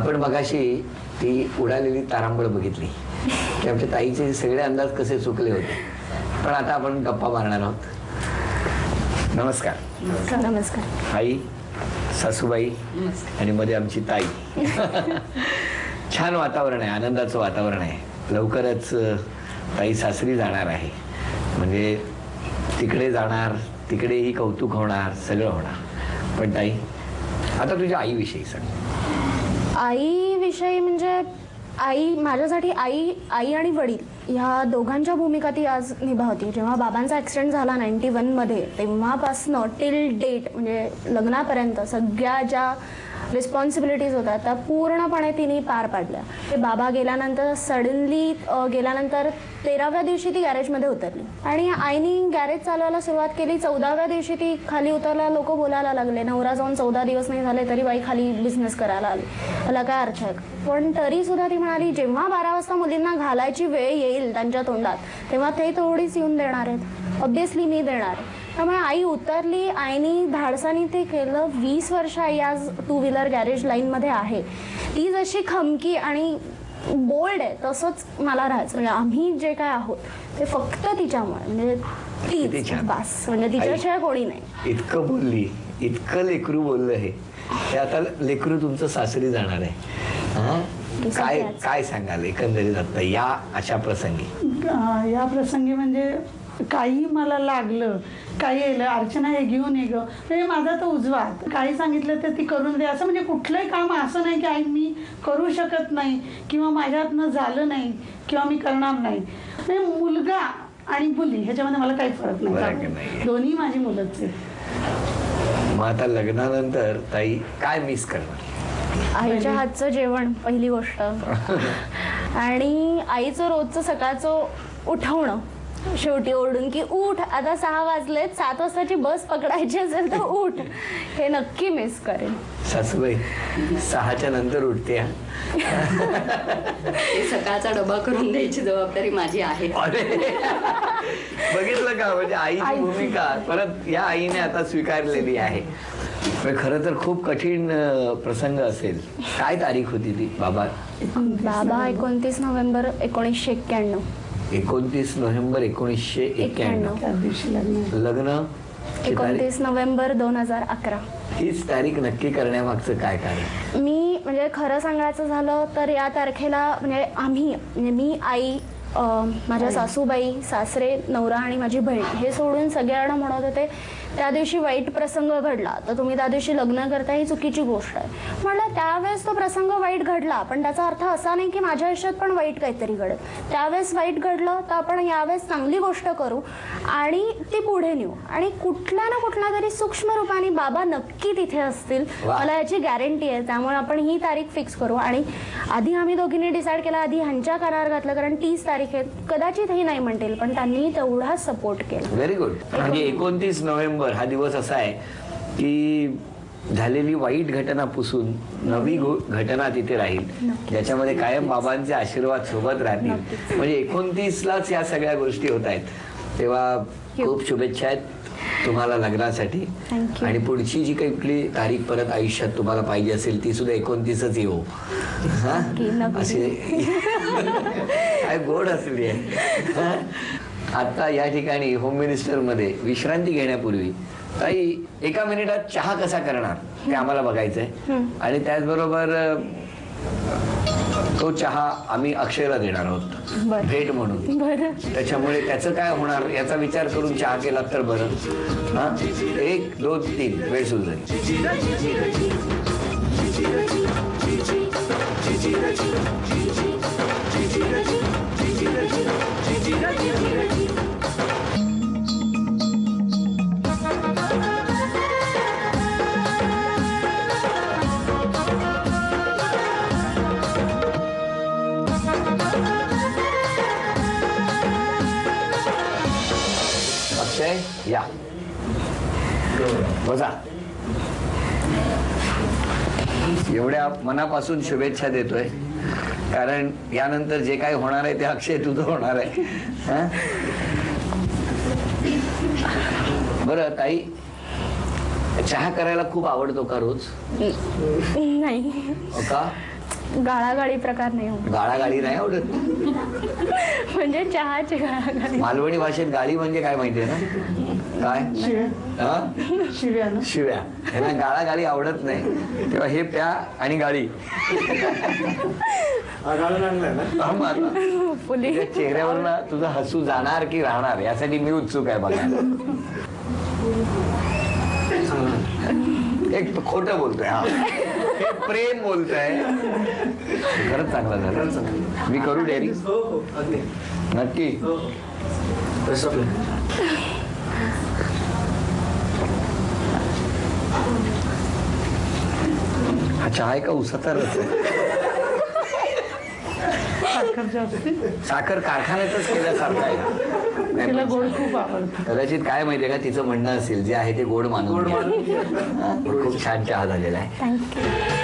आपण मगाशी ती उडालेली तारांबळ बघितली की आमच्या ताईचे सगळे अंदाज कसे चुकले होते. पण आता आपण गप्पा मारणार आहोत. नमस्कार. नमस्कार. आई, सासूबाई आणि मध्ये आमची ताई. छान वातावरण आहे, आनंदाचं वातावरण आहे. लवकरच ताई सासरी जाणार आहे, म्हणजे तिकडे जाणार, तिकडेही कौतुक होणार, सगळं होणार. पण ताई, आता तुझ्या आईविषयी सांग. आईविषयी म्हणजे आई माझ्यासाठी आई आणि वडील ह्या दोघांच्या भूमिका ती आज निभावते. जेव्हा बाबांचा ॲक्सिडेंट झाला 91 मध्ये, तेव्हापासनं टिल डेट म्हणजे लग्नापर्यंत सगळ्या ज्या रिस्पॉन्सिबिलिटीज होत्या त्या पूर्णपणे तिने पार पाडल्या. ते बाबा गेल्यानंतर सडनली गेल्यानंतर 13व्या दिवशी ती गॅरेजमध्ये उतरली आणि आईनी गॅरेज चालवायला सुरुवात केली. 14व्या दिवशी ती खाली उतरला. लोक बोलायला लागले, नवरा जाऊन 14 दिवस नाही झाले तरी बाई खाली बिझनेस करायला आली, त्याला काय अर्थ आहे. पण तरी सुद्धा ती म्हणाली, जेव्हा 12 वाजता मुलींना घालायची वेळ येईल त्यांच्या तोंडात, तेव्हा ते थोडीच येऊन देणार आहेत. ऑब्विसली मी देणार आहे. त्यामुळे आई उतरली. आईनी धाडसानी ते केलं. 20 वर्ष आई आज 2 व्हीलर गॅरेज लाईनमध्ये आहे. ती जशी खमकी आणि बोल्ड आहे तसंच मला राहायचं. म्हणजे आम्ही जे काय आहोत ते फक्त तिच्यामुळे, म्हणजे तीच बस, म्हणजे तिच्याशिवाय कोणी नाही. इतकं बोलली, इतकं लेकरू बोललं हे आता लेकरू तुमचं सासरी जाणार आहे. काय काय सांगाल एकंदरीत आता या अशा प्रसंगी? या प्रसंगी म्हणजे काही मला लागलं, काही येलं, अर्चना हे घेऊन ये ग, म्हणजे माझा तो उजवा, काही सांगितलं तर ती करून दे, असं म्हणजे कुठलंही काम असं नाही की आई मी करू शकत नाही किंवा माझ्यातनं झालं नाही किंवा मी करणार नाही. म्हणजे मुलगा आणि मुली ह्याच्यामध्ये मला काही फरक नाही, दोन्ही माझी मुलंच आहे. मग आता लग्नानंतर ताई काय मिस करणार? आईच्या हातचं जेवण पहिली गोष्ट, आणि आईचं रोजचं सकाळचं उठवणं, शेवटी ओरडून की उठ आता 6 वाजलेत, 7 वाजताची बस पकडायची असेल तर उठ, हे नक्की मिस करेन. सासूबाई 6च्या नंतर उठते. सकाळचा डबा करून द्यायची जबाबदारी माझी आहे. बघितलं का, म्हणजे आईची भूमिका परत या आईने आता स्वीकारलेली आहे. खरं तर खूप कठीण प्रसंग असेल. काय तारीख होती ती? बाबा 29 नोव्हेंबर 1991. 29 नोव्हेंबर 1991 लग्न 29 नोव्हेंबर 2011. हीच तारीख नक्की करण्यामागचं काय कारण? मी म्हणजे खरं सांगायचं झालं तर या तारखेला म्हणजे आम्ही, म्हणजे मी, आई, माझ्या सासूबाई, सासरे, नवरा आणि माझी बहीण हे सोडून सगळ्यांना म्हणत होते त्या दिवशी वाईट प्रसंग घडला तर तुम्ही त्या दिवशी लग्न करता, ही चुकीची गोष्ट आहे. म्हटलं त्यावेळेस तो प्रसंग वाईट घडला, पण त्याचा अर्थ असा नाही की माझ्या आयुष्यात पण वाईट काहीतरी घडेल. त्यावेळेस वाईट घडलं तर आपण यावेळेस चांगली गोष्ट करू आणि ती पुढे नेऊ, आणि कुठल्या ना कुठल्या तरी सूक्ष्म रूपाने बाबा नक्की तिथे असतील, मला याची गॅरंटी आहे. त्यामुळे आपण ही तारीख फिक्स करू. आणि आधी आम्ही दोघींनी डिसाईड केला, आधी ह्यांच्या कानावर घातलं, कारण 30 तारीख आहे. कदाचित हे नाही म्हणतील पण त्यांनी तेवढा सपोर्ट केला. Very good. म्हणजे 29 नोव्हेंबर हा दिवस असा आहे की झालेली वाईट घटना पुसून नवी घटना तिथे राहील, ज्याच्यामध्ये कायम बाबांचे आशीर्वाद सोबत राहतील. म्हणजे 29लाच या सगळ्या गोष्टी होत आहेत. तेव्हा खूप शुभेच्छा आहेत तुम्हाला लग्नासाठी. आणि पुढची जी काही कुठली तारीख परत आयुष्यात तुम्हाला पाहिजे असेल ती सुद्धा 29च येऊ. असे काय गोड असली आहे. आता या ठिकाणी होम मिनिस्टर मध्ये विश्रांती घेण्यापूर्वी ताई 1 मिनिटात चहा कसा करणार ते आम्हाला बघायचंय. आणि त्याचबरोबर तो चहा आम्ही अक्षयला देणार आहोत भेट म्हणून. त्याच्यामुळे त्याचं काय होणार याचा विचार करून चहा केला तर बरं. 1 2 3 वेळ सुरू झाली. अक्षय या बसा. एवढ्या मनापासून शुभेच्छा देतोय कारण यानंतर जे काही होणार आहे ते अक्षय तुझं होणार आहे. बरं ताई, चहा करायला खूप आवडतो का रोज? नाही. का? गाळागाळी प्रकार नाही होत. गाळागाळी नाही आवडत. म्हणजे चहाची गाळागाळी. मालवणी भाषेत गाळी म्हणजे काय माहितीये ना? काय? हा? शिव्या ना. शिव्या. ह्यांना गाळागाळी आवडत नाही, तेव्हा हे प्या आणि गाळी. हा, मारला. फुली तुझ्या चेहऱ्यावर ना तुझं हसू जाणार की राहणार यासाठी मी उत्सुक आहे बघा. एक खोटं बोलतोय, हा हे प्रेम बोलतोय. खरंच चांगला झालं. मी करू डेअरी नक्की. हा चहा आहे का उसाचा रस आहे? साखर जास्त. साखर कारखान्यातच केल्यासारखं आहे. तिला गोड खूप आवडतं. कदाचित काय माहितीये का तिचं म्हणणं असेल जे आहे ते गोड मानून घ्या. खूप छान चहा झालेला आहे. थँक्यू.